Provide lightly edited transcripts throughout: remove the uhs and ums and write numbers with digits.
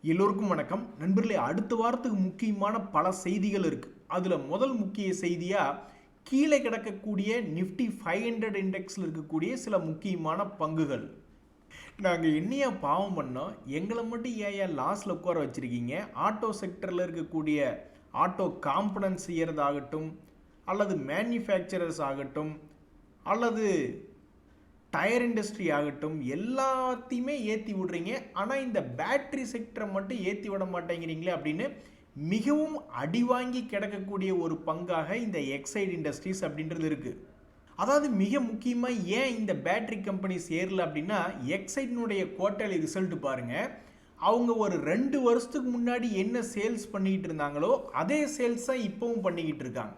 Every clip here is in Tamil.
எல்லோருக்கும் வணக்கம் நண்பர்களே. அடுத்த வாரத்துக்கு முக்கியமான பல செய்திகள் இருக்கு. அதுல முதல் முக்கிய செய்தியா கீழே கிடக்கக்கூடிய நிஃப்டி 500 இண்டெக்ஸ்ல இருக்கக்கூடிய சில முக்கியமான பங்குகள். நாங்க என்னையா பாவம் பண்ணோம், எங்களை மட்டும் ஏன் லாஸ்ல உட்கார வச்சிருக்கீங்க? ஆட்டோ செக்டர்ல இருக்கக்கூடிய ஆட்டோ காம்பனன்ஸ் செய்யறதாகட்டும், அல்லது மேனுஃபேக்சரர்ஸ் ஆகட்டும், அல்லது டயர் இண்டஸ்ட்ரி ஆகட்டும், எல்லாத்தையுமே ஏற்றி விடுறீங்க. ஆனால் இந்த பேட்டரி செக்டரை மட்டும் ஏற்றி விட மாட்டேங்கிறீங்களே அப்படின்னு மிகவும் அடி வாங்கி கிடக்கக்கூடிய ஒரு பங்காக இந்த எக்ஸைட் இண்டஸ்ட்ரீஸ் அப்படின்றது இருக்குது. அதாவது மிக முக்கியமாக ஏன் இந்த பேட்டரி கம்பெனிஸ் ஏறல அப்படின்னா, எக்ஸைட்னுடைய குவார்ட்டர்லி ரிசல்ட் பாருங்கள். அவங்க ஒரு 2 வருஷத்துக்கு முன்னாடி என்ன சேல்ஸ் பண்ணிக்கிட்டு இருந்தாங்களோ அதே சேல்ஸாக இப்போவும் பண்ணிக்கிட்டு இருக்காங்க.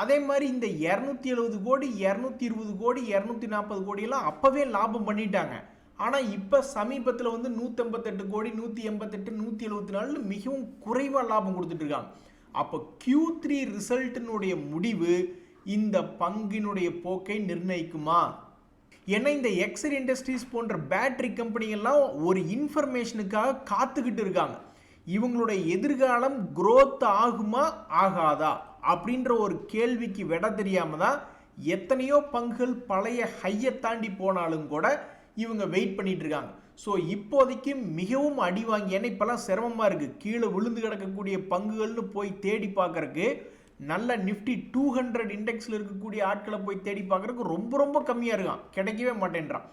அதே மாதிரி இந்த 270 கோடி 220 கோடி 240 கோடியெல்லாம் அப்போவே லாபம் பண்ணிட்டாங்க. ஆனால் இப்போ சமீபத்தில் 158 கோடி 188 174 மிகவும் குறைவாக லாபம் கொடுத்துட்ருக்காங்க. அப்போ Q3 ரிசல்ட்டினுடைய முடிவு இந்த பங்கினுடைய போக்கை நிர்ணயிக்குமா? ஏன்னா இந்த எக்ஸைட் இண்டஸ்ட்ரீஸ் போன்ற பேட்டரி கம்பெனிகள்லாம் ஒரு இன்ஃபர்மேஷனுக்காக காத்துக்கிட்டு இருக்காங்க. இவங்களுடைய எதிர்காலம் growth ஆகுமா ஆகாதா அப்படின்ற ஒரு கேள்விக்கு விட தெரியாம தான் எத்தனையோ பங்குகள் பழைய ஹையை தாண்டி போனாலும் கூட இவங்க வெயிட் பண்ணிட்டு இருக்காங்க. ஸோ இப்போதைக்கு மிகவும் அடி வாங்கி, ஏன்னா இப்போல்லாம் சிரமமாக இருக்குது, கீழே விழுந்து கிடக்கக்கூடிய பங்குகள்னு போய் தேடி பார்க்கறக்கு, நல்ல நிஃப்டி 200 இண்டெக்ஸில் இருக்கக்கூடிய ஆட்களை போய் தேடி பார்க்கறதுக்கு ரொம்ப ரொம்ப கம்மியாக இருக்கான், கிடைக்கவே மாட்டேன்றான்.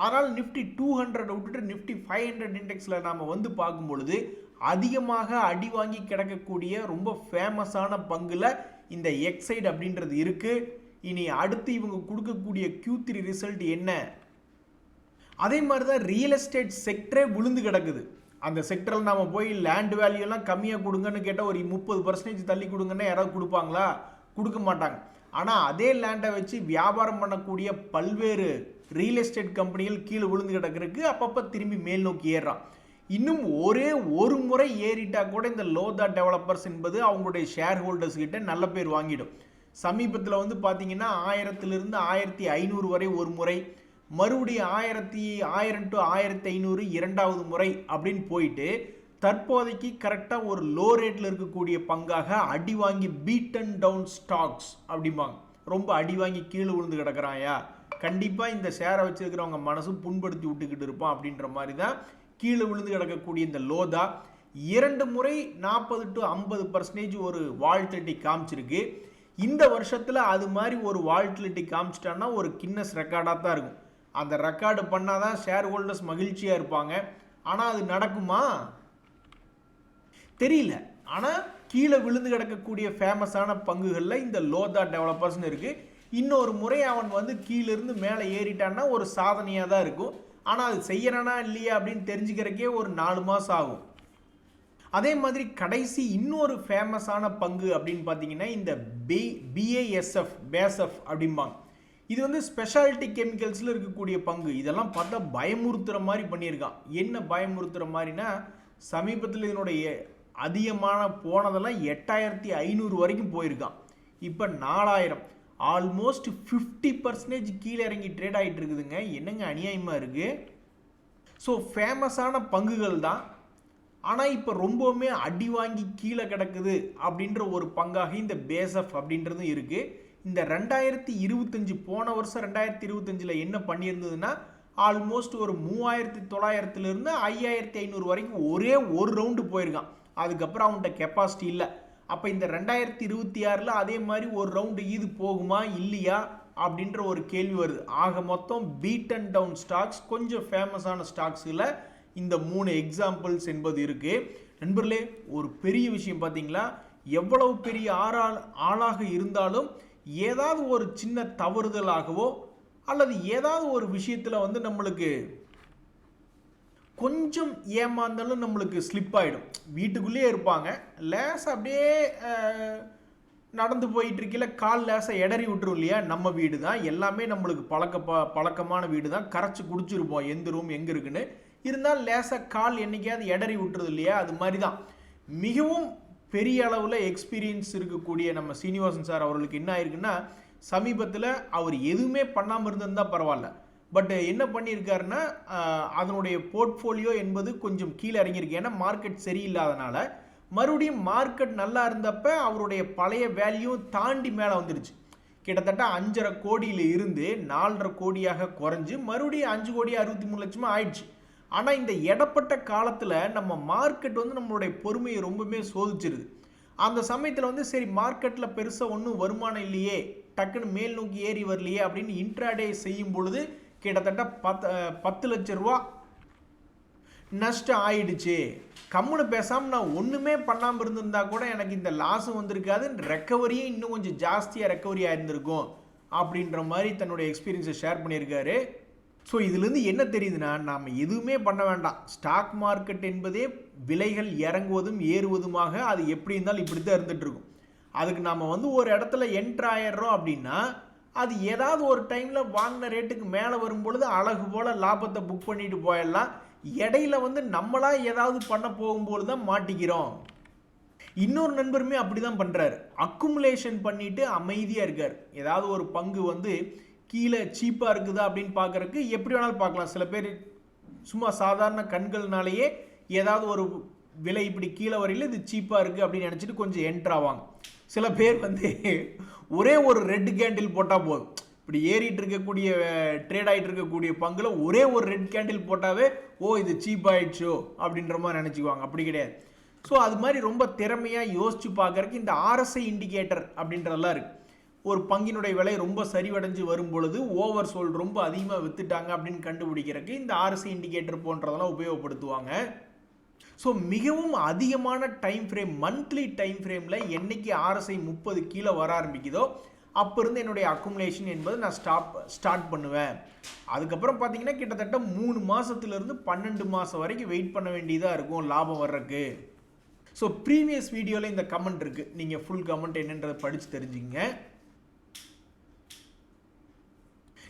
அதனால் நிஃப்டி 200 விட்டுட்டு நிஃப்டி 500 இண்டெக்ஸில் நாம் பார்க்கும் பொழுது அதிகமாக அடி வாங்கி கிடக்கக்கூடிய ரொம்ப ஃபேமஸான பங்குல இந்த எக்ஸைட் அப்படின்றது இருக்கு. இனி அடுத்து இவங்க கொடுக்கக்கூடிய Q3 ரிசல்ட் என்ன? அதே மாதிரி தான் ரியல் எஸ்டேட் செக்டரே விழுந்து கிடக்குது. அந்த செக்டரில் நாம் போய் லேண்ட் வேல்யூலாம் கம்மியாக கொடுங்கன்னு கேட்டால் ஒரு 30% தள்ளி கொடுங்கன்னா யாராவது கொடுப்பாங்களா? கொடுக்க மாட்டாங்க. ஆனால் அதே லேண்டை வச்சு வியாபாரம் பண்ணக்கூடிய பல்வேறு ரியல் எஸ்டேட் கம்பெனிகள் கீழே விழுந்து கிடக்கிறதுக்கு அப்பப்போ திரும்பி மேல் நோக்கி ஏறுறான். இன்னும் ஒரே ஒரு முறை ஏறிட்டா கூட இந்த லோதா டெவலப்பர்ஸ் என்பது அவங்களுடைய ஷேர் ஹோல்டர்ஸ் கிட்ட நல்ல பேர் வாங்கிடும். சமீபத்தில் பார்த்தீங்கன்னா 1000 to 1500 வரை ஒரு முறை, மறுபடியும் 1000 to 1500 இரண்டாவது முறை அப்படின்னு போயிட்டு தற்போதைக்கு கரெக்டாக ஒரு லோ ரேட்டில் இருக்கக்கூடிய பங்காக அடி வாங்கி பீட்டன் டவுன் ஸ்டாக்ஸ் அப்படிம்பாங்க. ரொம்ப அடி வாங்கி கீழே விழுந்து கிடக்கிறாயா, கண்டிப்பாக இந்த ஷேரை வச்சிருக்கிறவங்க மனசு புண்படுத்தி விட்டுக்கிட்டு இருப்பான் அப்படின்ற மாதிரி தான் கீழே விழுந்து கிடக்கக்கூடிய இந்த லோதா 2 முறை 40 to 50% ஒரு வால்டிலிட்டி காமிச்சிருக்கு. இந்த வருஷத்தில் அது மாதிரி ஒரு வால்டிலிட்டி காமிச்சிட்டான்னா ஒரு கின்னஸ் ரெக்கார்டாக தான் இருக்கும். அந்த ரெக்கார்டு பண்ணாதான் ஷேர் ஹோல்டர்ஸ் மகிழ்ச்சியாக இருப்பாங்க. ஆனால் அது நடக்குமா தெரியல. ஆனால் கீழே விழுந்து கிடக்கக்கூடிய ஃபேமஸான பங்குகளில் இந்த லோதா டெவலப்பர்ஸ்னு இருக்குது. இன்னொரு முறை அவன் கீழிருந்து மேலே ஏறிட்டான்னா ஒரு சாதனையாக தான் இருக்கும். ஆனால் அது செய்யறானா இல்லையா அப்படின்னு தெரிஞ்சுக்கிறக்கே ஒரு 4 மாதம் ஆகும். அதே மாதிரி கடைசி இன்னொரு ஃபேமஸான பங்கு அப்படின்னு பார்த்தீங்கன்னா இந்த பேஎஸ்எஃப் அப்படிம்பாங்க. இது ஸ்பெஷாலிட்டி கெமிக்கல்ஸில் இருக்கக்கூடிய பங்கு. இதெல்லாம் பார்த்தா பயமுறுத்துகிற மாதிரி பண்ணியிருக்கான். என்ன பயமுறுத்துகிற மாதிரினா, சமீபத்தில் இதனுடைய அதிகமான போனதெல்லாம் 8500 வரைக்கும் போயிருக்கான். இப்போ 4000, ஆல்மோஸ்ட் 50% கீழே இறங்கி ட்ரேட் ஆகிட்டு இருக்குதுங்க. என்னங்க அநியாயமாக இருக்குது. ஸோ ஃபேமஸான பங்குகள் தான், ஆனால் இப்போ ரொம்பவுமே அடி வாங்கி கீழே கிடக்குது அப்படின்ற ஒரு பங்காக இந்த பேஸ்எஃப் அப்படின்றதும் இருக்குது. இந்த 2025 போன வருஷம் 2025 என்ன பண்ணியிருந்ததுன்னா, ஆல்மோஸ்ட் ஒரு 3900 5500 வரைக்கும் ஒரே ஒரு ரவுண்டு போயிருக்கான். அதுக்கப்புறம் அவன்கிட்ட கெப்பாசிட்டி இல்லை. அப்போ இந்த 2026 அதே மாதிரி ஒரு ரவுண்டு இது போகுமா இல்லையா அப்படின்ற ஒரு கேள்வி வருது. ஆக மொத்தம் பீட்டன் டவுன் ஸ்டாக்ஸ் கொஞ்சம் ஃபேமஸான ஸ்டாக்ஸில் இந்த 3 எக்ஸாம்பிள்ஸ் என்பது இருக்குது. நண்பர்களே, ஒரு பெரிய விஷயம் பார்த்தீங்களா? எவ்வளவு பெரிய ஆளாக இருந்தாலும் ஏதாவது ஒரு சின்ன தவறுதலாகவோ அல்லது ஏதாவது ஒரு விஷயத்தில் நம்மளுக்கு கொஞ்சம் ஏமாந்தாலும் நம்மளுக்கு ஸ்லிப் ஆகிடும். வீட்டுக்குள்ளேயே இருப்பாங்க, லேசாக அப்படியே நடந்து போயிட்டு இருக்கல கால் லேசாக இடறி விட்டுரும் இல்லையா? நம்ம வீடு தான், எல்லாமே நம்மளுக்கு பழக்கமான வீடு தான், கரைச்சி குடிச்சிருப்போம் எந்த ரூம் எங்கே இருக்குன்னு. இருந்தாலும் லேசாக கால் என்னைக்காவது இடறி விட்டுருது இல்லையா? அது மாதிரி தான் மிகவும் பெரிய அளவில் எக்ஸ்பீரியன்ஸ் இருக்கக்கூடிய நம்ம சீனிவாசன் சார் அவர்களுக்கு என்ன ஆயிருக்குன்னா, சமீபத்தில் அவர் எதுவுமே பண்ணாமல் இருந்திருந்தால் பரவாயில்ல, பட் என்ன பண்ணியிருக்காருன்னா அதனுடைய போர்ட்ஃபோலியோ என்பது கொஞ்சம் கீழே இறங்கியிருக்கு. ஏன்னா மார்க்கெட் சரியில்லாதனால மறுபடியும் மார்க்கெட் நல்லா இருந்தப்ப அவருடைய பழைய வேல்யூ தாண்டி மேலே வந்துடுச்சு. கிட்டத்தட்ட 5.5 கோடியில் இருந்து 4.5 கோடியாக குறைஞ்சு மறுபடியும் 5 கோடி 63 லட்சமா ஆயிடுச்சு. ஆனால் இந்த இடப்பட்ட காலத்தில் நம்ம மார்க்கெட் வந்து நம்மளுடைய பொறுமையை ரொம்பவே சோதிச்சிருது. அந்த சமயத்தில் வந்து சரி மார்க்கெட்டில் பெருசாக ஒன்றும் வருமானம் இல்லையே, டக்குன்னு மேல் நோக்கி ஏறி வரலையே அப்படின்னு இன்ட்ராடே செய்யும் பொழுது கிட்டத்தட்ட 10 லட்சம் ரூபா நஷ்டம் ஆயிடுச்சு. கம்முன்னு பேசாமல் நான் ஒன்றுமே பண்ணாமல் இருந்திருந்தா கூட எனக்கு இந்த லாஸும் வந்திருக்காது, ரெக்கவரியே இன்னும் கொஞ்சம் ஜாஸ்தியாக ரெக்கவரி ஆயிருந்திருக்கும் அப்படின்ற மாதிரி தன்னுடைய எக்ஸ்பீரியன்ஸை ஷேர் பண்ணியிருக்காரு. ஸோ இதுலேருந்து என்ன தெரியுதுன்னா, நாம் எதுவுமே பண்ண வேண்டாம். ஸ்டாக் மார்க்கெட் என்பதே விலைகள் இறங்குவதும் ஏறுவதுமாக அது எப்படி இருந்தாலும் இப்படி தான் இருந்துகிட்டு இருக்கும். அதுக்கு நாம் வந்து ஒரு இடத்துல என்ட்ரு ஆயிடுறோம் அப்படின்னா அது ஏதாவது ஒரு டைமில் வாங்கின ரேட்டுக்கு மேலே வரும்பொழுது அழகு போல் லாபத்தை புக் பண்ணிட்டு போயிடலாம். இடையில வந்து நம்மளா ஏதாவது பண்ண போகும்போது தான் மாட்டிக்கிறோம். இன்னொரு நண்பருமே அப்படி தான் பண்ணுறாரு. அக்குமுலேஷன் பண்ணிட்டு அமைதியாக இருக்கார். ஏதாவது ஒரு பங்கு வந்து கீழே சீப்பாக இருக்குதா அப்படின்னு பார்க்குறதுக்கு எப்படி வேணாலும் பார்க்கலாம். சில பேர் சும்மா சாதாரண கண்கள்னாலேயே ஏதாவது ஒரு விலை இப்படி கீழே வரையில் இது சீப்பாக இருக்குது அப்படின்னு நினச்சிட்டு கொஞ்சம் என்ட்ரு ஆவாங்க. சில பேர் வந்து ஒரே ஒரு ரெட் கேண்டில் போட்டால் போதும், இப்படி ஏறிட்டு இருக்கக்கூடிய ட்ரேட் ஆகிட்டு இருக்கக்கூடிய பங்குல ஒரே ஒரு ரெட் கேண்டில் போட்டாவே ஓ இது சீப் ஆயிடுச்சோ அப்படின்ற மாதிரி நினச்சிக்குவாங்க. அப்படி கிடையாது. ஸோ அது மாதிரி ரொம்ப திறமையாக யோசிச்சு பார்க்கறதுக்கு இந்த RSI இண்டிகேட்டர் அப்படின்றதெல்லாம் இருக்குது. ஒரு பங்கினுடைய விலை ரொம்ப சரிவடைஞ்சு வரும் பொழுது ஓவர் சோல்டு ரொம்ப அதிகமாக வித்துட்டாங்க அப்படின்னு கண்டுபிடிக்கிறதுக்கு இந்த RSI இண்டிகேட்டர் போன்றதெல்லாம் உபயோகப்படுத்துவாங்க. ஸோ மிகவும் அதிகமான டைம் ஃப்ரேம், மந்த்லி டைம் ஃப்ரேமில் என்னைக்கு RSI 30 கீழே வர ஆரம்பிக்குதோ அப்போ இருந்து என்னுடைய அக்குமுலேஷன் என்பது நான் ஸ்டார்ட் பண்ணுவேன். அதுக்கப்புறம் பார்த்தீங்கன்னா கிட்டத்தட்ட 3 மாதத்துலேருந்து 12 மாதம் வரைக்கும் வெயிட் பண்ண வேண்டியதாக இருக்கும் லாபம் வர்றதுக்கு. ஸோ ப்ரீவியஸ் வீடியோவில் இந்த கமெண்ட் இருக்குது, நீங்கள் ஃபுல் கமெண்ட் என்னன்றதை படித்து தெரிஞ்சுங்க.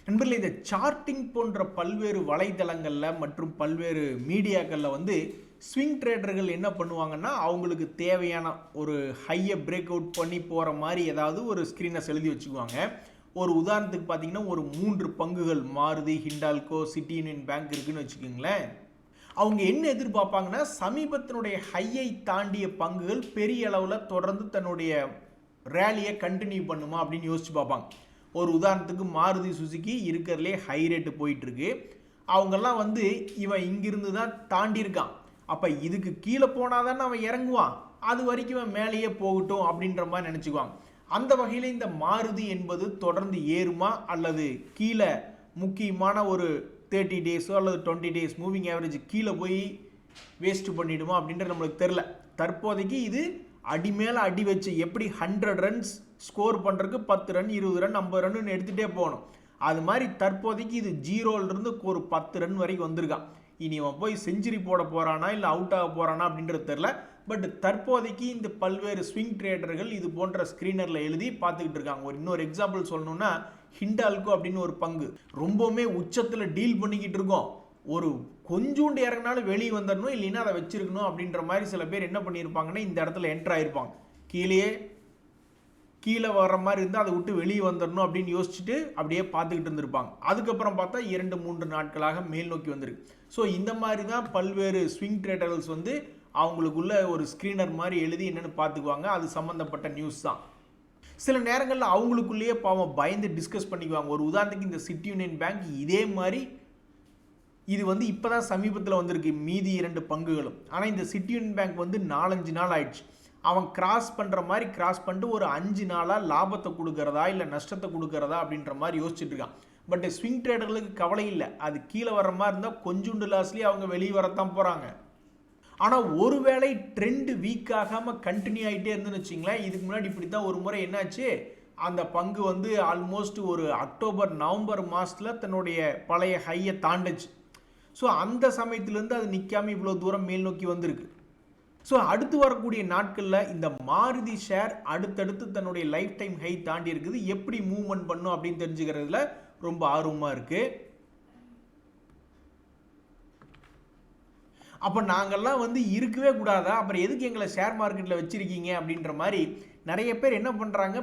நண்பர்களே, இந்த சார்ட்டிங் போன்ற பல்வேறு வலைதளங்களில் மற்றும் பல்வேறு மீடியாக்களில் வந்து ஸ்விங் ட்ரேடர்கள் என்ன பண்ணுவாங்கன்னா அவங்களுக்கு தேவையான ஒரு ஹையை பிரேக் அவுட் பண்ணி போகிற மாதிரி ஏதாவது ஒரு ஸ்க்ரீனஸ் எழுதி வச்சுக்குவாங்க. ஒரு உதாரணத்துக்கு பார்த்தீங்கன்னா ஒரு 3 பங்குகள் Maruti, Hindalco, city union bank இருக்குன்னு வச்சுக்கோங்களேன். அவங்க என்ன எதிர்பார்ப்பாங்கன்னா சமீபத்தினுடைய ஹையை தாண்டிய பங்குகள் பெரிய அளவில் தொடர்ந்து தன்னுடைய ரேலியை கண்டினியூ பண்ணுமா அப்படின்னு யோசிச்சு பார்ப்பாங்க. ஒரு உதாரணத்துக்கு மாருதி சுசுகி இருக்கிறதுலே ஹை ரேட்டு போயிட்டுருக்கு. அவங்கெல்லாம் வந்து இவன் இங்கிருந்து தான் தாண்டியிருக்கான், அப்போ இதுக்கு கீழே போனால் தானே அவன் இறங்குவான், அது வரைக்கும் அவன் மேலேயே போகட்டும் அப்படின்ற மாதிரி நினச்சிக்குவாங்க. அந்த வகையில் இந்த மாருதி என்பது தொடர்ந்து ஏறுமா அல்லது கீழே முக்கியமான ஒரு 30 டேஸோ அல்லது 20 டேஸ் மூவிங் ஆவரேஜ் கீழே போய் வேஸ்ட் பண்ணிடுமா அப்படின்றது நம்மளுக்கு தெரில. தற்போதைக்கு இது அடி மேலே அடி வச்சு எப்படி 100 ரன்ஸ் ஸ்கோர் பண்ணுறதுக்கு 10 ரன் 20 ரன் 50 ரன்னு எடுத்துகிட்டே போகணும், அது மாதிரி தற்போதைக்கு இது 0லேருந்து ஒரு 10 ரன் வரைக்கும் வந்திருக்கான். இனி அவன் போய் செஞ்சுரி போட போகிறானா இல்லை அவுட் ஆக போகிறானா அப்படின்றது தெரில. பட் தற்போதைக்கு இந்த பல்வேறு ஸ்விங் ட்ரேடர்கள் இது போன்ற ஸ்க்ரீனரில் எழுதி பார்த்துக்கிட்டு இருக்காங்க. இன்னொரு எக்ஸாம்பிள் சொல்லணும்னா ஹிண்டால்கோ அப்படின்னு ஒரு பங்கு ரொம்பவுமே உச்சத்தில் டீல் பண்ணிக்கிட்டு இருக்கோம். ஒரு கொஞ்சோண்டு இறங்கினாலும் வெளியே வந்துடணும், இல்லைன்னா அதை வச்சிருக்கணும் அப்படின்ற மாதிரி சில பேர் என்ன பண்ணியிருப்பாங்கன்னா இந்த இடத்துல என்ட்ரு ஆகிருப்பாங்க. கீழே வர்ற மாதிரி இருந்தால் அதை விட்டு வெளியே வந்துடணும் அப்படின்னு யோசிச்சுட்டு அப்படியே பார்த்துக்கிட்டு இருந்திருப்பாங்க. அதுக்கப்புறம் பார்த்தா 2-3 நாட்களாக மேல் நோக்கி வந்துருக்கு. ஸோ இந்த மாதிரி தான் பல்வேறு ஸ்விங் ட்ரேடர்ஸ் வந்து அவங்களுக்குள்ள ஒரு ஸ்க்ரீனர் மாதிரி எழுதி என்னென்னு பார்த்துக்குவாங்க. அது சம்மந்தப்பட்ட நியூஸ் தான். சில நேரங்களில் அவங்களுக்குள்ளேயே பாவம் பயந்து டிஸ்கஸ் பண்ணிக்குவாங்க. ஒரு உதாரணத்துக்கு இந்த சிட்டி யூனியன் பேங்க் இதே மாதிரி இது வந்து இப்போ தான் சமீபத்தில் வந்திருக்கு மீதி 2 பங்குகளும். ஆனால் இந்த சிட்டி யூனியன் பேங்க் வந்து 4-5 நாள் ஆயிடுச்சு. அவன் கிராஸ் பண்ணுற மாதிரி கிராஸ் பண்ணிட்டு ஒரு 5 நாளாக லாபத்தை கொடுக்கறதா இல்லை நஷ்டத்தை கொடுக்கறதா அப்படின்ற மாதிரி யோசிச்சுட்டு இருக்கான். பட் ஸ்விங் ட்ரேடர்களுக்கு கவலை இல்லை, அது கீழே வர்ற மாதிரி இருந்தால் கொஞ்சோண்டு லாஸ்லேயே அவங்க வெளியே வரத்தான் போகிறாங்க. ஆனால் ஒருவேளை ட்ரெண்டு வீக் ஆகாமல் கண்டினியூ ஆகிட்டே இருந்துன்னு வச்சிங்களேன். இதுக்கு முன்னாடி இப்படி தான் ஒரு முறை என்னாச்சு, அந்த பங்கு வந்து ஆல்மோஸ்ட் ஒரு அக்டோபர் நவம்பர் மாதத்தில் தன்னுடைய பழைய ஹையை தாண்டுச்சு. ஸோ அந்த சமயத்துலேருந்து அது நிற்காமல் இவ்வளோ தூரம் மேல் நோக்கி வந்திருக்கு. ஸோ அடுத்து வரக்கூடிய நாட்களில் இந்த மாருதி ஷேர் அடுத்தடுத்து தன்னுடைய லைஃப் டைம் ஹை தாண்டி இருக்குது, எப்படி மூவ்மெண்ட் பண்ணும் அப்படின்னு தெரிஞ்சுக்கிறதுல ரொம்ப ஆர்வமாக இருக்குது. அப்போ நாங்கள்லாம் வந்து இருக்கவே கூடாதா, அப்புறம் எதுக்கு எங்களை ஷேர் மார்க்கெட்டில் வச்சுருக்கீங்க அப்படின்ற மாதிரி நிறைய பேர் என்ன பண்ணுறாங்க,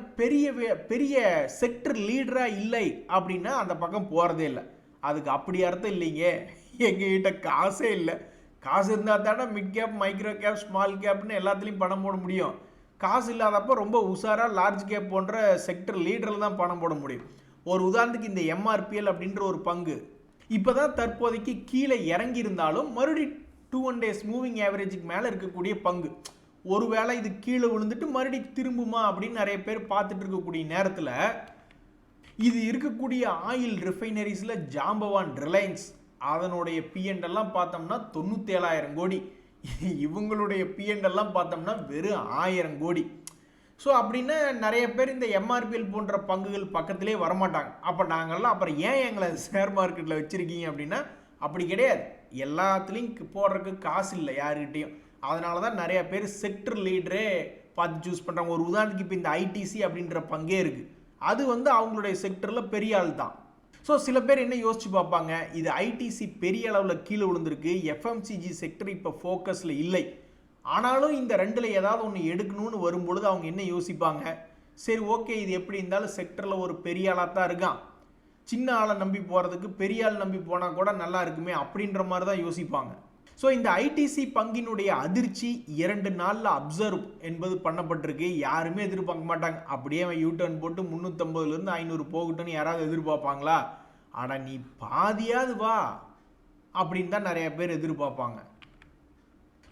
பெரிய செக்டர் லீடராக இல்லை அப்படின்னா அந்த பக்கம் போகிறதே இல்லை. அதுக்கு அப்படி அர்த்தம் இல்லைங்க, எங்ககிட்ட காசே இல்லை. காசு இருந்தால் தானே mid cap, micro cap, small கேப்னு எல்லாத்துலேயும் பணம் போட முடியும். காசு இல்லாதப்போ ரொம்ப உஷாராக லார்ஜ் கேப் போன்ற செக்டர் லீடரில் தான் பணம் போட முடியும். ஒரு உதாரணத்துக்கு இந்த எம்ஆர்பிஎல் அப்படின்ற ஒரு பங்கு இப்போ தான் தற்போதைக்கு கீழே இறங்கி இருந்தாலும் மறுபடியும் 2 days மூவிங் ஆவரேஜுக்கு மேலே இருக்கக்கூடிய பங்கு. ஒருவேளை இது கீழே விழுந்துட்டு மறுபடியும் திரும்புமா அப்படின்னு நிறைய பேர் பார்த்துட்டு இருக்கக்கூடிய நேரத்தில் இது இருக்கக்கூடிய ஆயில் ரிஃபைனரிஸில் ஜாம்பவான், ரிலையன்ஸ் அதனுடைய பிஎண்ட் எல்லாம் பார்த்தோம்னா 97,000 கோடி. இவங்களுடைய பிஎண்ட் எல்லாம் பார்த்தோம்னா வெறும் 1000 கோடி. ஸோ அப்படின்னா நிறைய பேர் இந்த எம்ஆர்பிஎல் போன்ற பங்குகள் பக்கத்திலே வரமாட்டாங்க. அப்போ நாங்கள்லாம் அப்புறம் ஏன் எங்களை ஷேர் மார்க்கெட்டில் வச்சுருக்கீங்க அப்படின்னா அப்படி கிடையாது. எல்லாத்துலேயும் போடுறதுக்கு காசு இல்லை யாருக்கிட்டையும். அதனால தான் நிறைய பேர் செக்டர் லீடரே பார்த்து சூஸ் பண்ணுறாங்க. ஒரு உதாரணத்துக்கு இப்போ இந்த ஐடிசி அப்படின்ற பங்கே இருக்குது. அது அவங்களுடைய செக்டரில் பெரிய ஆள் தான். ஸோ சில பேர் என்ன யோசிச்சு பார்ப்பாங்க, இது ஐடிசி பெரிய அளவில் கீழே விழுந்திருக்கு, எஃப்எம்சிஜி செக்டர் இப்போ ஃபோக்கஸில் இல்லை. ஆனாலும் இந்த ரெண்டில் ஏதாவது ஒன்று எடுக்கணும்னு வரும்பொழுது அவங்க என்ன யோசிப்பாங்க, சரி ஓகே இது எப்படி இருந்தாலும் செக்டரில் ஒரு பெரிய ஆளாக தான் இருக்கான், சின்ன ஆளை நம்பி போகிறதுக்கு பெரிய ஆள் நம்பி போனால் கூட நல்லா இருக்குமே அப்படின்ற மாதிரி தான் யோசிப்பாங்க. ஸோ இந்த ஐடிசி பங்கினுடைய அதிர்ச்சி 2 நாளில் அப்சர்வ் என்பது பண்ணப்பட்டிருக்கு. யாருமே எதிர்பார்க்க மாட்டாங்க. அப்படியே அவன் யூட்டர்ன் போட்டு 350லேருந்து 500 போகட்டும்னு யாராவது எதிர்பார்ப்பாங்களா? ஆனால் நீ பாதியாவது வா அப்படின்னு தான் நிறைய பேர் எதிர்பார்ப்பாங்க.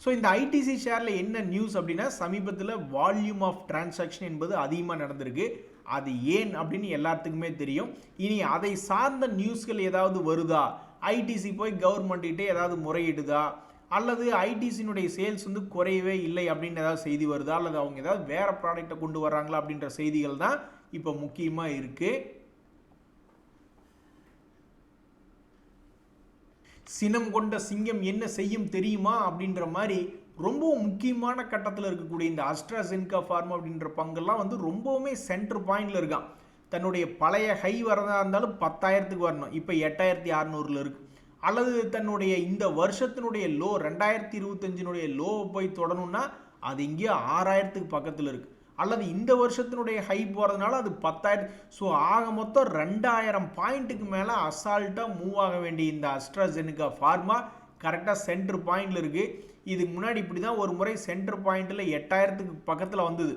ஸோ இந்த ஐடிசி ஷேரில் என்ன நியூஸ் அப்படின்னா, சமீபத்தில் வால்யூம் ஆஃப் டிரான்சாக்ஷன் என்பது அதிகமாக நடந்திருக்கு. அது ஏன் அப்படின்னு எல்லாத்துக்குமே தெரியும். இனி அதை சார்ந்த நியூஸ்கள் ஏதாவது வருதா, ஐடிசி போய் கவர்மெண்ட்டிகிட்டே ஏதாவது முறையிடுதா, அல்லது ஐடிசியினுடைய சேல்ஸ் குறையவே இல்லை அப்படின்னு ஏதாவது செய்தி வருதா, அல்லது அவங்க ஏதாவது வேறு ப்ராடக்டை கொண்டு வர்றாங்களா அப்படின்ற செய்திகள் தான் இப்போ முக்கியமாக இருக்குது. சினம் கொண்ட சிங்கம் என்ன செய்யும் தெரியுமா அப்படின்ற மாதிரி ரொம்ப முக்கியமான கட்டத்தில் இருக்கக்கூடிய இந்த அஸ்ட்ராசென்கா ஃபார்மா அப்படின்ற பங்கெல்லாம் ரொம்பவுமே சென்டர் பாயிண்டில் இருக்கான். தன்னுடைய பழைய ஹை வரதா இருந்தாலும் 10,000க்கு வரணும், இப்போ 8,600 இருக்கு. அல்லது தன்னுடைய இந்த வருஷத்தினுடைய லோ 2025 லோவை போய் தொடணும்னா அது இங்கேயே 6,000க்கு பக்கத்தில் இருக்கு. அல்லது இந்த வருஷத்தினுடைய ஹை போகிறதுனால அது 10,000. ஸோ ஆக மொத்தம் 2,000 பாயிண்ட்டுக்கு மேலே அசால்ட்டாக மூவ் ஆக வேண்டிய இந்த அஸ்ட்ராசெனிகா ஃபார்மா கரெக்டாக சென்டர் பாயிண்டில் இருக்குது. இதுக்கு முன்னாடி இப்படி தான் ஒரு முறை சென்டர் பாயிண்டில் 8,000க்கு பக்கத்தில் வந்தது.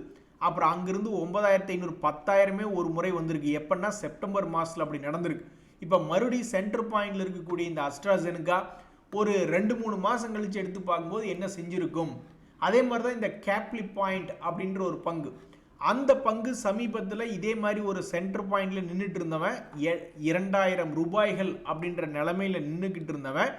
அப்புறம் அங்கிருந்து 9,500 10,000 ஒரு முறை வந்திருக்கு. எப்படின்னா செப்டம்பர் மாதத்தில் அப்படி நடந்திருக்கு. இப்போ மறுபடியும் சென்டர் பாயிண்டில் இருக்கக்கூடிய இந்த அஸ்ட்ராசெனிகா ஒரு 2-3 மாதம் கழித்து எடுத்து பார்க்கும்போது என்ன செஞ்சுருக்கும். அதே மாதிரி தான் இந்த கேப்லி பாயிண்ட் அப்படின்ற ஒரு பங்கு, அந்த பங்கு சமீபத்தில் இதே மாதிரி ஒரு சென்டர் பாயிண்டில் நின்றுட்டு இருந்தவன் 2,000 ரூபாய்கள் அப்படின்ற நிலைமையில் நின்றுக்கிட்டு இருந்தவன்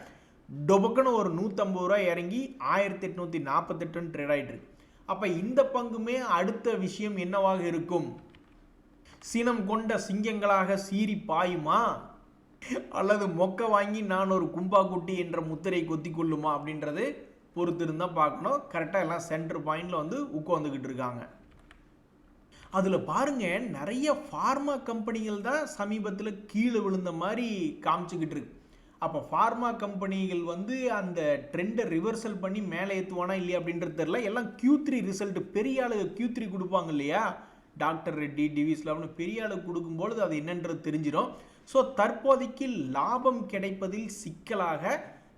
டொபக்குன்னு ஒரு 150 ரூபாய் இறங்கி 1,848 ட்ரேட் ஆகிட்டு இருக்கு. அப்போ இந்த பங்குமே அடுத்த விஷயம் என்னவாக இருக்கும், சினம் கொண்ட சிங்கங்களாக சீறி பாயுமா, அல்லது மொக்க வாங்கி நான் ஒரு கும்பா குட்டி என்ற முத்திரை கொத்தி கொள்ளுமா அப்படின்றது பொறுத்து இருந்தால் பார்க்கணும். கரெக்டாக எல்லாம் சென்டர் பாயிண்டில் உட்காந்துக்கிட்டு இருக்காங்க. அதில் பாருங்கள், நிறைய ஃபார்மா கம்பெனிகள் தான் சமீபத்தில் கீழே விழுந்த மாதிரி காமிச்சிக்கிட்டு இருக்கு. அப்போ ஃபார்மா கம்பெனிகள் அந்த ட்ரெண்டை ரிவர்சல் பண்ணி மேலே ஏற்றுவானா இல்லையா அப்படின்றது தெரியல. எல்லாம் Q3 ரிசல்ட் பெரிய ஆளு Q3 கொடுப்பாங்க இல்லையா, டாக்டர் ரெட்டி, டிவிஸ் லாப்னு பெரிய ஆளு கொடுக்கும்பொழுது அது என்னன்றது தெரிஞ்சிடும். ஸோ தற்போதைக்கு லாபம் கிடைப்பதில் சிக்கலாக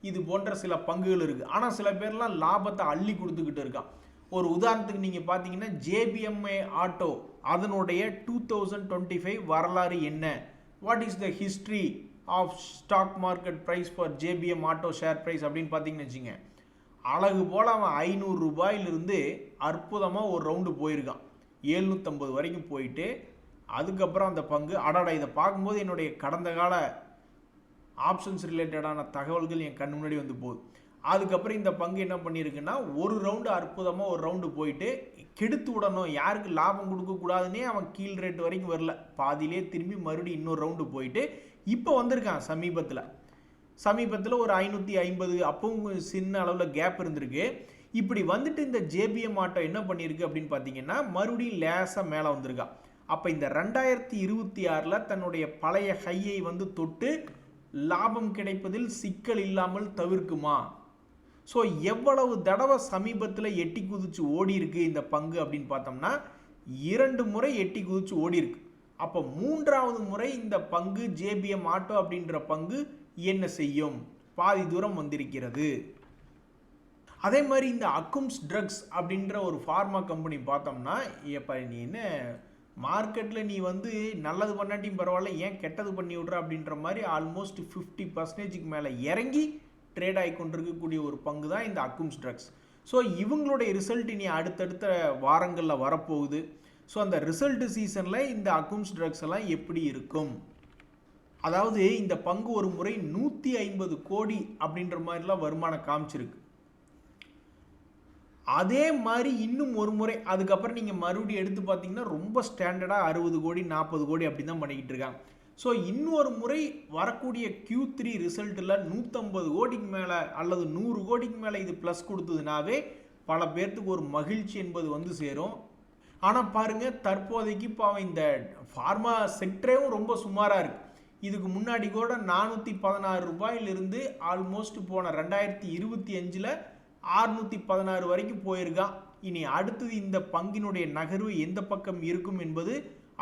இது போன்ற சில பங்குகள் இருக்குது. ஆனால் சில பேர்லாம் லாபத்தை அள்ளி கொடுத்துக்கிட்டு இருக்கான். ஒரு உதாரணத்துக்கு நீங்கள் பார்த்தீங்கன்னா JBMA ஆட்டோ அதனுடைய 2025 வரலாறு என்ன, what is the history of stock market price for JBM auto share price அப்படின்னு பார்த்தீங்கன்னு வச்சுங்க, அழகு போல் அவன் 500 ரூபாயிலிருந்து அற்புதமாக ஒரு ரவுண்டு போயிருக்கான், 750 வரைக்கும் போயிட்டு அதுக்கப்புறம் அந்த பங்கு அடாடா இதை பார்க்கும்போது என்னுடைய கடந்த கால ஆப்ஷன்ஸ் ரிலேட்டடான தகவல்கள் என் கண் முன்னாடி போகுது. அதுக்கப்புறம் இந்த பங்கு என்ன பண்ணியிருக்குன்னா ஒரு ரவுண்டு அற்புதமாக ஒரு ரவுண்டு போயிட்டு கெடுத்து விடணும், யாருக்கு லாபம் கொடுக்கக்கூடாதுன்னே அவன் கீழ் ரேட் வரைக்கும் வரல, பாதியிலே திரும்பி மறுபடியும் இன்னொரு ரவுண்டு போயிட்டு இப்போ வந்திருக்கான். சமீபத்தில் ஒரு 550 அப்பவும் சின்ன அளவில் கேப் இருந்திருக்கு. இப்படி வந்துட்டு இந்த JBM ஆட்டோ என்ன பண்ணியிருக்கு அப்படின்னு பார்த்தீங்கன்னா மறுபடியும் லேசாக மேலே வந்திருக்கான். அப்போ இந்த 2026 தன்னுடைய பழைய ஹையை தொட்டு லாபம் கிடைப்பதில் சிக்கல் இல்லாமல் தவிர்க்குமா? ஸோ எவ்வளவு தடவை சமீபத்தில் எட்டி குதிச்சு ஓடி இருக்கு இந்த பங்கு அப்படின்னு பார்த்தோம்னா 2 முறை எட்டி குதிச்சு ஓடி இருக்கு. அப்போ மூன்றாவது முறை இந்த பங்கு ஜேபிஎம் ஆட்டோ அப்படின்ற பங்கு என்ன செய்யும்? பாதி தூரம் வந்திருக்கிறது. அதே மாதிரி இந்த அக்கும்ஸ் ட்ரக்ஸ் அப்படின்ற ஒரு ஃபார்மா கம்பெனி பார்த்தோம்னா, எப்போ நீ என்ன மார்க்கெட்டில் நீ வந்து நல்லது பண்ணாட்டியும் பரவாயில்ல, ஏன் கெட்டது பண்ணி விட்ற அப்படின்ற மாதிரி ஆல்மோஸ்ட் 50% மேலே இறங்கி ட்ரேட் ஆகி கொண்டிருக்கக்கூடிய ஒரு பங்கு தான் இந்த அக்கும்ஸ் ட்ரக்ஸ். ஸோ இவங்களுடைய ரிசல்ட் இனி அடுத்தடுத்த வாரங்களில் வரப்போகுது. ஸோ அந்த ரிசல்ட் சீசனில் இந்த அக்கும்ஸ் ட்ரக்ஸ் எல்லாம் எப்படி இருக்கும்? அதாவது இந்த பங்கு ஒரு முறை 150 கோடி அப்படின்ற மாதிரிலாம் வருமானம் காமிச்சிருக்கு. அதே மாதிரி இன்னும் ஒரு முறை அதுக்கப்புறம் நீங்கள் மறுபடியும் எடுத்து பார்த்தீங்கன்னா ரொம்ப ஸ்டாண்டர்டாக 60 கோடி 40 கோடி அப்படி தான் பண்ணிக்கிட்டு இருக்காங்க. ஸோ இன்னொரு முறை வரக்கூடிய Q3 ரிசல்ட்டில் 150 கோடிக்கு மேலே அல்லது 100 கோடிக்கு மேலே இது ப்ளஸ் கொடுத்ததுனாவே பல பேர்த்துக்கு ஒரு மகிழ்ச்சி என்பது வந்து சேரும். ஆனால் பாருங்கள், தற்போதைக்கு இப்போ இந்த ஃபார்மா செக்டரேவும் ரொம்ப சுமாராக இருக்குது. இதுக்கு முன்னாடி கூட 416 ரூபாயிலிருந்து ஆல்மோஸ்ட் போன 2025 616 வரைக்கும் போயிருக்கான். இனி அடுத்தது இந்த பங்கினுடைய நகர்வு எந்த பக்கம் இருக்கும் என்பது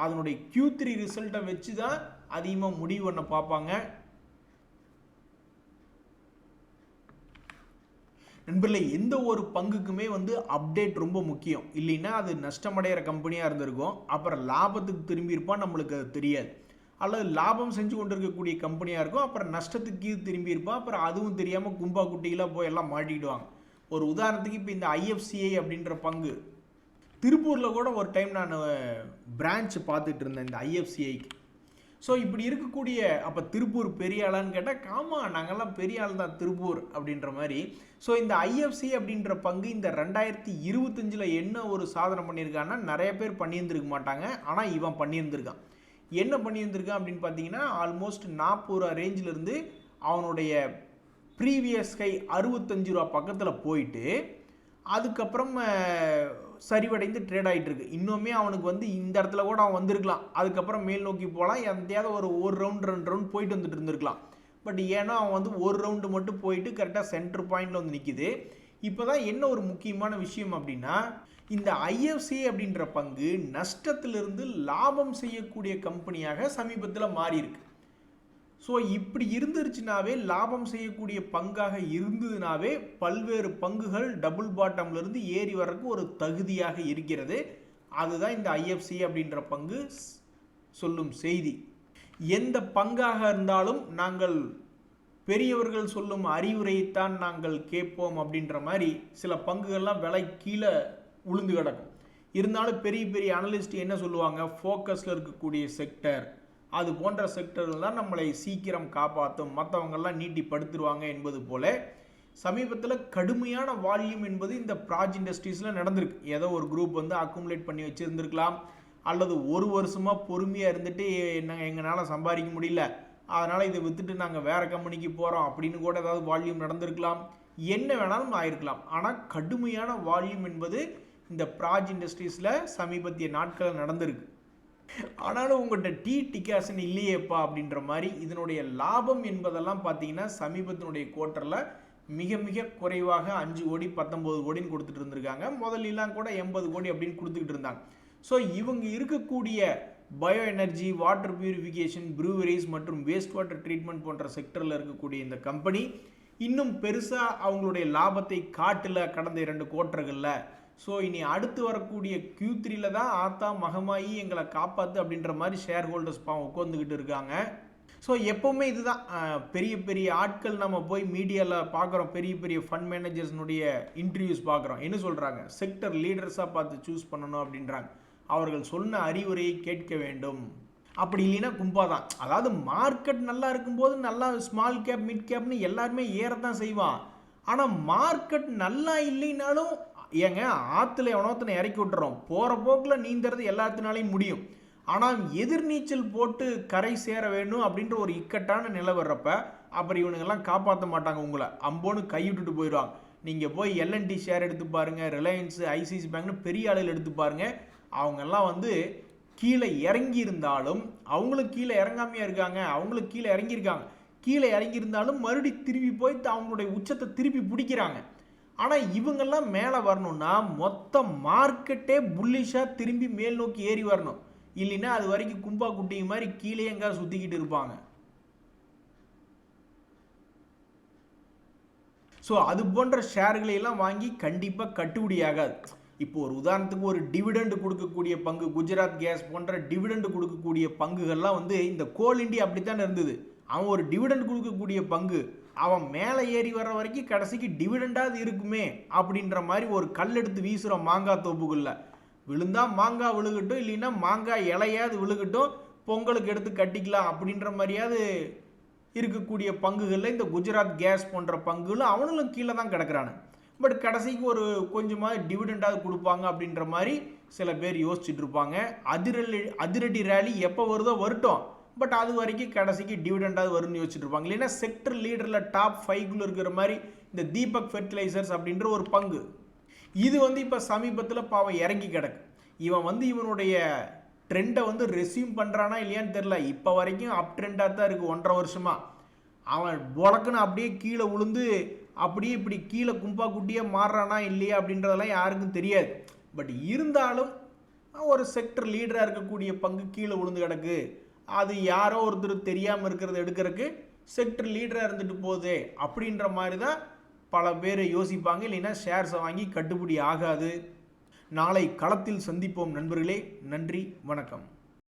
அதனுடைய Q3 ரிசல்ட்டை வச்சு தான் அதிகமாக முடிவு பண்ண பார்ப்பாங்க. நண்பர்களே, எந்த ஒரு பங்குக்குமே வந்து அப்டேட் ரொம்ப முக்கியம். இல்லைன்னா அது நஷ்டமடைகிற கம்பெனியாக இருந்திருக்கும், அப்புறம் லாபத்துக்கு திரும்பி இருப்பான், நம்மளுக்கு அது தெரியாது. அல்லது லாபம் செஞ்சு கொண்டு இருக்கக்கூடிய கம்பெனியாக இருக்கும், அப்புறம் நஷ்டத்துக்கு திரும்பி இருப்பான், அப்புறம் அதுவும் தெரியாமல் கும்பா குட்டிகளாக போய் எல்லாம் மாட்டிக்கிடுவாங்க. ஒரு உதாரணத்துக்கு இப்போ இந்த IFCI அப்படின்ற பங்கு திருப்பூரில் கூட ஒரு டைம் நான் பிரான்ச் பார்த்துட்டு இருந்தேன் இந்த IFCIக்கு. ஸோ இப்படி இருக்கக்கூடிய, அப்போ திருப்பூர் பெரிய ஆளான்னு கேட்டால் காமா நாங்கள்லாம் பெரிய ஆள் தான் திருப்பூர் அப்படின்ற மாதிரி. ஸோ இந்த IFCI அப்படின்ற பங்கு இந்த 2025 என்ன ஒரு சாதனை பண்ணியிருக்காங்கன்னா, நிறைய பேர் பண்ணியிருந்துருக்க மாட்டாங்க, ஆனால் இவன் பண்ணியிருந்திருக்கான். என்ன பண்ணியிருந்திருக்கான் அப்படின்னு பார்த்தீங்கன்னா, ஆல்மோஸ்ட் 40 ரூபா ரேஞ்சிலிருந்து அவனுடைய ப்ரீவியஸ் ஹை 65 ரூபா பக்கத்தில் போயிட்டு அதுக்கப்புறம் சரிவடைந்து ட்ரேட் ஆகிட்டு இருக்கு. இன்னுமே அவனுக்கு வந்து இந்த இடத்துல கூட அவன் வந்திருக்கலாம், அதுக்கப்புறம் மேல் நோக்கி போகலாம், எந்தையாவது ஒரு ரவுண்ட் 2 ரவுண்ட் போயிட்டு வந்துட்டு இருந்திருக்கலாம். பட் ஏன்னா அவன் வந்து ஒரு ரவுண்டு மட்டும் போயிட்டு கரெக்டாக சென்டர் பாயிண்டில் வந்து நிற்கிது. இப்போ தான் என்ன ஒரு முக்கியமான விஷயம் அப்படின்னா, இந்த IFCI அப்படின்ற பங்கு நஷ்டத்திலிருந்து லாபம் செய்யக்கூடிய கம்பெனியாக சமீபத்தில் மாறி இருக்கு. ஸோ இப்படி இருந்துருச்சுனாவே, லாபம் செய்யக்கூடிய பங்காக இருந்ததுனாவே பல்வேறு பங்குகள் டபுள் பாட்டம்லேருந்து ஏறி வர்றதுக்கு ஒரு தகுதியாக இருக்கிறது. அதுதான் இந்த IFCI அப்படின்ற பங்கு சொல்லும் செய்தி. எந்த பங்காக இருந்தாலும் நாங்கள் பெரியவர்கள் சொல்லும் அறிவுரையைத்தான் நாங்கள் கேட்போம் அப்படின்ற மாதிரி சில பங்குகள்லாம் விலை கீழே உளுந்து கிடக்கும். இருந்தாலும் பெரிய பெரிய அனலிஸ்ட் என்ன சொல்லுவாங்க, ஃபோக்கஸில் இருக்கக்கூடிய செக்டர், அது போன்ற செக்டர்கள் தான் நம்மளை சீக்கிரம் காப்பாற்றும், மற்றவங்கெல்லாம் நீட்டி படுத்துருவாங்க என்பது போல சமீபத்தில் கடுமையான வால்யூம் என்பது இந்த ப்ராஜ் இண்டஸ்ட்ரீஸில் நடந்திருக்கு. ஏதோ ஒரு குரூப் வந்து அக்குமுலேட் பண்ணி வச்சுருந்துருக்கலாம், அல்லது ஒரு வருஷமாக பொறுமையாக இருந்துட்டு எங்களால் சம்பாதிக்க முடியல, அதனால் இதை விற்றுட்டு நாங்கள் வேறு கம்பெனிக்கு போகிறோம் அப்படின்னு கூட ஏதாவது வால்யூம் நடந்திருக்கலாம். என்ன வேணாலும் ஆயிருக்கலாம். ஆனால் கடுமையான வால்யூம் என்பது இந்த ப்ராஜ் இண்டஸ்ட்ரீஸில் சமீபத்திய நாட்களில் நடந்திருக்கு. ஆனாலும் உங்கள்கிட்ட டிகாஷன் இல்லையேப்பா அப்படின்ற மாதிரி இதனுடைய லாபம் என்பதெல்லாம் பார்த்தீங்கன்னா சமீபத்தினுடைய குவார்ட்டரில் மிக மிக குறைவாக 5 கோடி 19 கோடின்னு கொடுத்துட்டு இருந்திருக்காங்க. முதல்லாம் கூட 80 கோடி அப்படின்னு கொடுத்துக்கிட்டு இருந்தாங்க. ஸோ இவங்க இருக்கக்கூடிய bio energy, water purification, breweries மற்றும் வேஸ்ட் வாட்டர் ட்ரீட்மெண்ட் போன்ற செக்டரில் இருக்கக்கூடிய இந்த கம்பெனி இன்னும் பெருசாக அவங்களுடைய லாபத்தை காட்டல கடந்த 2 குவார்ட்டர்களில். ஸோ இனி அடுத்து வரக்கூடிய Q3 தான் ஆத்தா மகமாயி எங்களை காப்பாற்று அப்படின்ற மாதிரி ஷேர் ஹோல்டர்ஸ் உட்காந்துக்கிட்டு இருக்காங்க. ஸோ எப்போவுமே இதுதான், பெரிய பெரிய ஆட்கள் நம்ம போய் மீடியாவில் பார்க்குறோம், பெரிய பெரிய ஃபண்ட் மேனேஜர்ஸ்னுடைய இன்டர்வியூஸ் பார்க்குறோம். என்ன சொல்கிறாங்க, செக்டர் லீடர்ஸாக பார்த்து சூஸ் பண்ணணும் அப்படின்றாங்க. அவர்கள் சொன்ன அறிவுரையை கேட்க வேண்டும், அப்படி இல்லைன்னா கும்பா தான். அதாவது மார்க்கெட் நல்லா இருக்கும்போது நல்லா ஸ்மால் கேப் மிட் கேப்னு எல்லாருமே ஏறத்தான் செய்வான். ஆனால் மார்க்கெட் நல்லா இல்லைனாலும் ஏங்க ஆற்றுல எவனோத்தனை இறக்கி விட்டுறோம், போகிற போக்கில் நீந்துறது எல்லாத்தினாலையும் முடியும். ஆனால் எதிர்நீச்சல் போட்டு கரை சேர வேணும் அப்படின்ற ஒரு இக்கட்டான நிலை வர்றப்ப அப்புறம் இவனுங்கெல்லாம் காப்பாற்ற மாட்டாங்க, உங்களை அம்போன்னு கைவிட்டுட்டு போயிடுவாங்க. நீங்கள் போய் L&T ஷேர் எடுத்து பாருங்கள், ரிலையன்ஸ், ICICI பேங்க்னு பெரிய ஆளுகள் எடுத்து பாருங்கள். அவங்கெல்லாம் வந்து கீழே இறங்கி இருந்தாலும் அவங்களுக்கு கீழே இறங்காமையாக இருக்காங்க, அவங்களுக்கு கீழே இறங்கியிருக்காங்க. கீழே இறங்கியிருந்தாலும் மறுபடி திருப்பி போய் அவங்களுடைய உச்சத்தை திருப்பி பிடிக்கிறாங்க. ஆனால் இவங்கெல்லாம் மேலே வரணும்னா மொத்த மார்க்கெட்டே புல்லிஷாக திரும்பி மேல் நோக்கி ஏறி வரணும். இல்லைன்னா அது வரைக்கும் கும்பா குட்டி மாதிரி கீழே எங்காவது சுற்றிக்கிட்டு இருப்பாங்க. ஸோ அது போன்ற ஷேர்களை எல்லாம் வாங்கி கண்டிப்பாக கட்டுப்படி ஆகாது. இப்போ ஒரு உதாரணத்துக்கு ஒரு டிவிடெண்ட் கொடுக்கக்கூடிய பங்கு, குஜராத் கேஸ் போன்ற டிவிடெண்ட் கொடுக்கக்கூடிய பங்குகள்லாம் வந்து இந்த கோல் இண்டியா அப்படித்தானே இருந்தது. அவன் ஒரு டிவிடெண்ட் கொடுக்கக்கூடிய பங்கு, அவன் மேலே ஏறி வர்ற வரைக்கும் கடைசிக்கு டிவிடெண்டாவது இருக்குமே அப்படின்ற மாதிரி ஒரு கல் எடுத்து வீசுகிறோம் மாங்காய் தோப்புகளில். விழுந்தா மாங்காய் விழுகட்டும், இல்லைன்னா மாங்காய் இலையாவது விழுகட்டும், பொங்கலுக்கு எடுத்து கட்டிக்கலாம் அப்படின்ற மாதிரியாவது இருக்கக்கூடிய பங்குகளில் இந்த குஜராத் கேஸ் போன்ற பங்குகளும் அவனுங்களும் கீழே தான் கிடக்கிறானு. பட் கடைசிக்கு ஒரு கொஞ்சமாக டிவிடெண்டாவது கொடுப்பாங்க அப்படின்ற மாதிரி சில பேர் யோசிச்சுட்டு இருப்பாங்க. அதிரடி ரேலி எப்போ வருதோ வரட்டும், பட் அது வரைக்கும் கடைசிக்கு டிவிடெண்டாவது வரும்னு யோசிச்சுட்டு இருப்பாங்க. இல்லைன்னா செக்டர் லீடரில் டாப் 5 இருக்கிற மாதிரி இந்த தீபக் ஃபெர்டிலைசர்ஸ் அப்படின்ற ஒரு பங்கு, இது வந்து இப்போ சமீபத்தில் பாவம் இறங்கி கிடக்கு. இவன் வந்து இவனுடைய ட்ரெண்டை வந்து ரெஸ்யூம் பண்ணுறானா இல்லையான்னு தெரில. இப்போ வரைக்கும் அப் ட்ரெண்டாக தான் இருக்குது 1.5 வருஷமாக. அவன் பொழக்குன்னு அப்படியே கீழே விழுந்து அப்படியே இப்படி கீழே கும்பா குட்டியாக மாறுறானா இல்லையா அப்படின்றதெல்லாம் யாருக்கும் தெரியாது. பட் இருந்தாலும் ஒரு செக்டர் லீடராக இருக்கக்கூடிய பங்கு கீழே விழுந்து கிடக்கு, அது யாரோ ஒருத்தர் தெரியாமல் இருக்கிறத எடுக்கிறதுக்கு செக்டர் லீடராக இருந்துட்டு போகுது அப்படின்ற மாதிரி தான் பல பேர் யோசிப்பாங்க. இல்லைன்னா ஷேர்ஸை வாங்கி கட்டுப்படி ஆகாது. நாளை களத்தில் சந்திப்போம் நண்பர்களே. நன்றி, வணக்கம்.